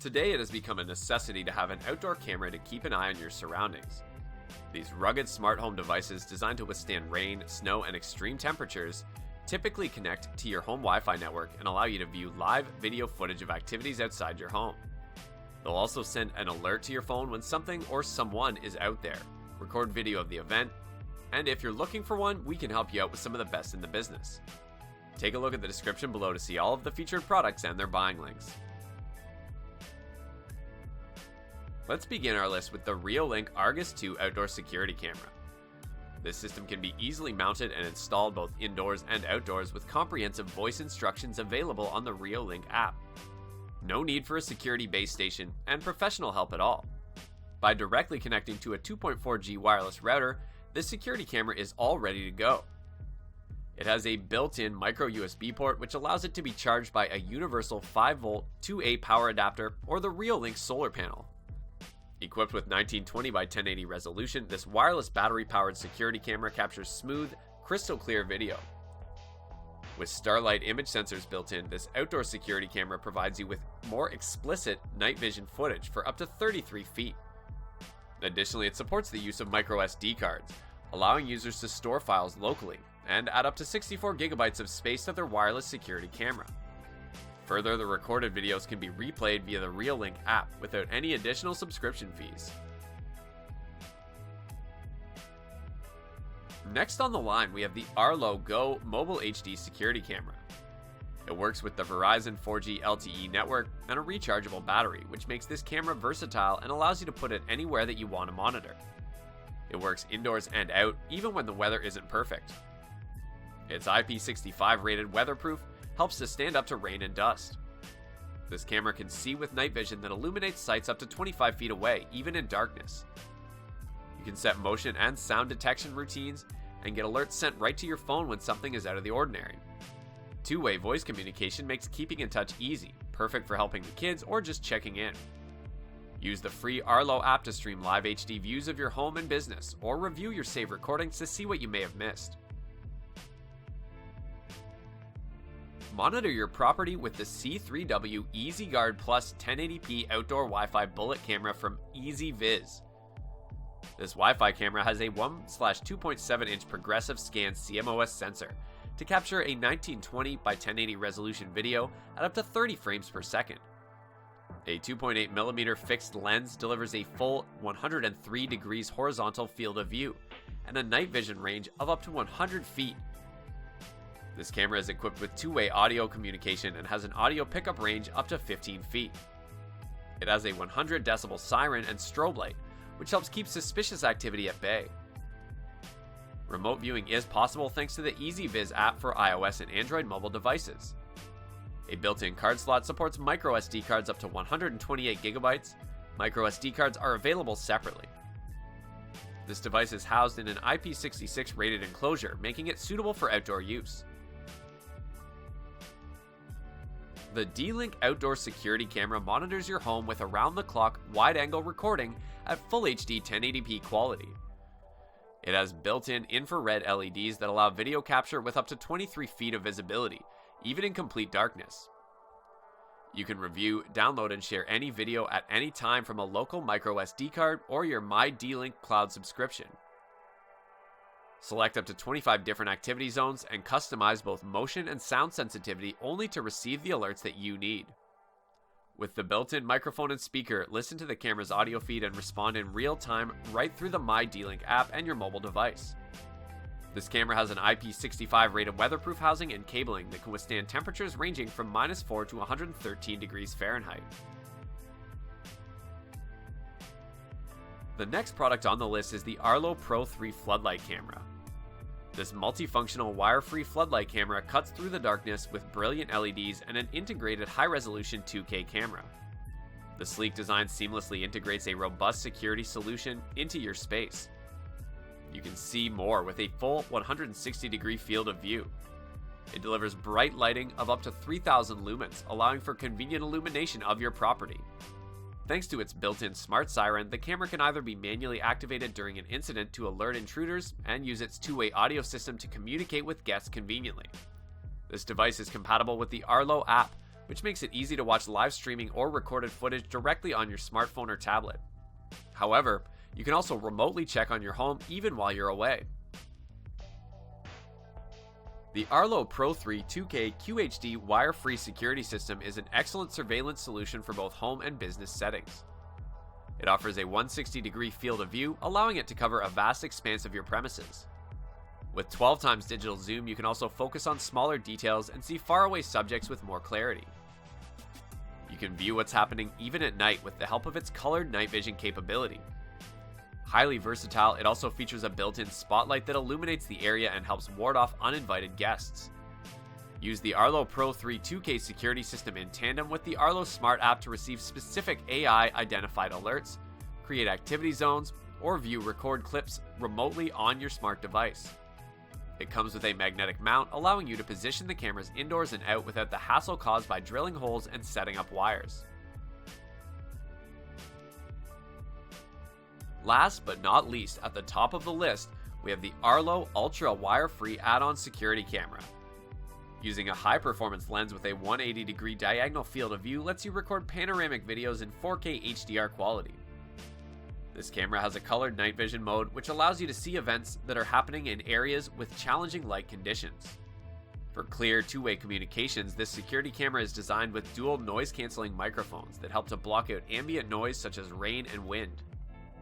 Today it has become a necessity to have an outdoor camera to keep an eye on your surroundings. These rugged smart home devices designed to withstand rain, snow, and extreme temperatures typically connect to your home Wi-Fi network and allow you to view live video footage of activities outside your home. They'll also send an alert to your phone when something or someone is out there, record video of the event, and if you're looking for one, we can help you out with some of the best in the business. Take a look at the description below to see all of the featured products and their buying links. Let's begin our list with the Reolink Argus 2 outdoor security camera. This system can be easily mounted and installed both indoors and outdoors with comprehensive voice instructions available on the Reolink app. No need for a security base station and professional help at all. By directly connecting to a 2.4G wireless router, this security camera is all ready to go. It has a built-in micro USB port which allows it to be charged by a universal 5V 2A power adapter or the Reolink Solar Panel. Equipped with 1920 by 1080 resolution, this wireless battery-powered security camera captures smooth, crystal clear video. With Starlight image sensors built in, this outdoor security camera provides you with more explicit night vision footage for up to 33 feet. Additionally, it supports the use of micro SD cards, allowing users to store files locally and add up to 64 gigabytes of space to their wireless security camera. Further, the recorded videos can be replayed via the Reolink app without any additional subscription fees. Next on the line, we have the Arlo Go mobile HD security camera. It works with the Verizon 4G LTE network and a rechargeable battery, which makes this camera versatile and allows you to put it anywhere that you want to monitor. It works indoors and out, even when the weather isn't perfect. Its IP65 rated weatherproof helps to stand up to rain and dust. This camera can see with night vision that illuminates sites up to 25 feet away, even in darkness. You can set motion and sound detection routines and get alerts sent right to your phone when something is out of the ordinary. Two-way voice communication makes keeping in touch easy, perfect for helping the kids or just checking in. Use the free Arlo app to stream live HD views of your home and business, or review your saved recordings to see what you may have missed. Monitor your property with the C3W EasyGuard Plus 1080p outdoor Wi-Fi bullet camera from EasyVis. This Wi-Fi camera has a 1/2.7 inch progressive scan CMOS sensor to capture a 1920 by 1080 resolution video at up to 30 frames per second. A 2.8mm fixed lens delivers a full 103 degrees horizontal field of view and a night vision range of up to 100 feet. This camera is equipped with two-way audio communication and has an audio pickup range up to 15 feet. It has a 100 decibel siren and strobe light, which helps keep suspicious activity at bay. Remote viewing is possible thanks to the EasyVis app for iOS and Android mobile devices. A built-in card slot supports micro SD cards up to 128 gigabytes. Micro SD cards are available separately. This device is housed in an IP66 rated enclosure, making it suitable for outdoor use. The DLink outdoor security camera monitors your home with around-the-clock wide-angle recording at Full HD 1080p quality. It has built-in infrared LEDs that allow video capture with up to 23 feet of visibility, even in complete darkness. You can review, download, and share any video at any time from a local micro SD card or your DLink cloud subscription. Select up to 25 different activity zones and customize both motion and sound sensitivity only to receive the alerts that you need. With the built-in microphone and speaker, listen to the camera's audio feed and respond in real time right through the DLink app and your mobile device. This camera has an IP65 rated weatherproof housing and cabling that can withstand temperatures ranging from -4 to 113 degrees Fahrenheit. The next product on the list is the Arlo Pro 3 floodlight camera. This multifunctional wire-free floodlight camera cuts through the darkness with brilliant LEDs and an integrated high-resolution 2K camera. The sleek design seamlessly integrates a robust security solution into your space. You can see more with a full 160-degree field of view. It delivers bright lighting of up to 3,000 lumens, allowing for convenient illumination of your property. Thanks to its built-in smart siren, the camera can either be manually activated during an incident to alert intruders and use its two-way audio system to communicate with guests conveniently. This device is compatible with the Arlo app, which makes it easy to watch live streaming or recorded footage directly on your smartphone or tablet. However, you can also remotely check on your home even while you're away. The Arlo Pro 3 2K QHD wire-free security system is an excellent surveillance solution for both home and business settings. It offers a 160-degree field of view, allowing it to cover a vast expanse of your premises. With 12 times digital zoom, you can also focus on smaller details and see faraway subjects with more clarity. You can view what's happening even at night with the help of its colored night vision capability. Highly versatile, it also features a built-in spotlight that illuminates the area and helps ward off uninvited guests. Use the Arlo Pro 3 2K security system in tandem with the Arlo Smart app to receive specific AI-identified alerts, create activity zones, or view record clips remotely on your smart device. It comes with a magnetic mount, allowing you to position the cameras indoors and out without the hassle caused by drilling holes and setting up wires. Last but not least, at the top of the list, we have the Arlo Ultra wire-free add-on security camera. Using a high-performance lens with a 180-degree diagonal field of view lets you record panoramic videos in 4K HDR quality. This camera has a colored night vision mode, which allows you to see events that are happening in areas with challenging light conditions. For clear, two-way communications, this security camera is designed with dual noise-canceling microphones that help to block out ambient noise such as rain and wind.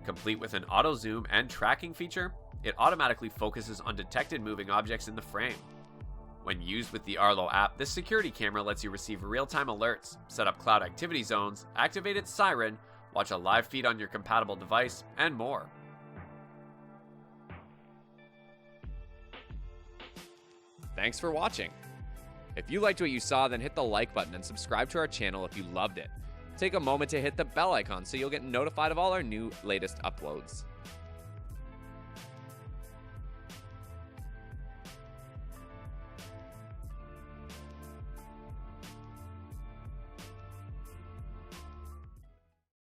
Complete with an auto zoom and tracking feature, it automatically focuses on detected moving objects in the frame. When used with the Arlo app, this security camera lets you receive real-time alerts, set up cloud activity zones, activate its siren, watch a live feed on your compatible device, and more. Thanks for watching. If you liked what you saw, then hit the like button and subscribe to our channel if you loved it. Take a moment to hit the bell icon so you'll get notified of all our latest uploads.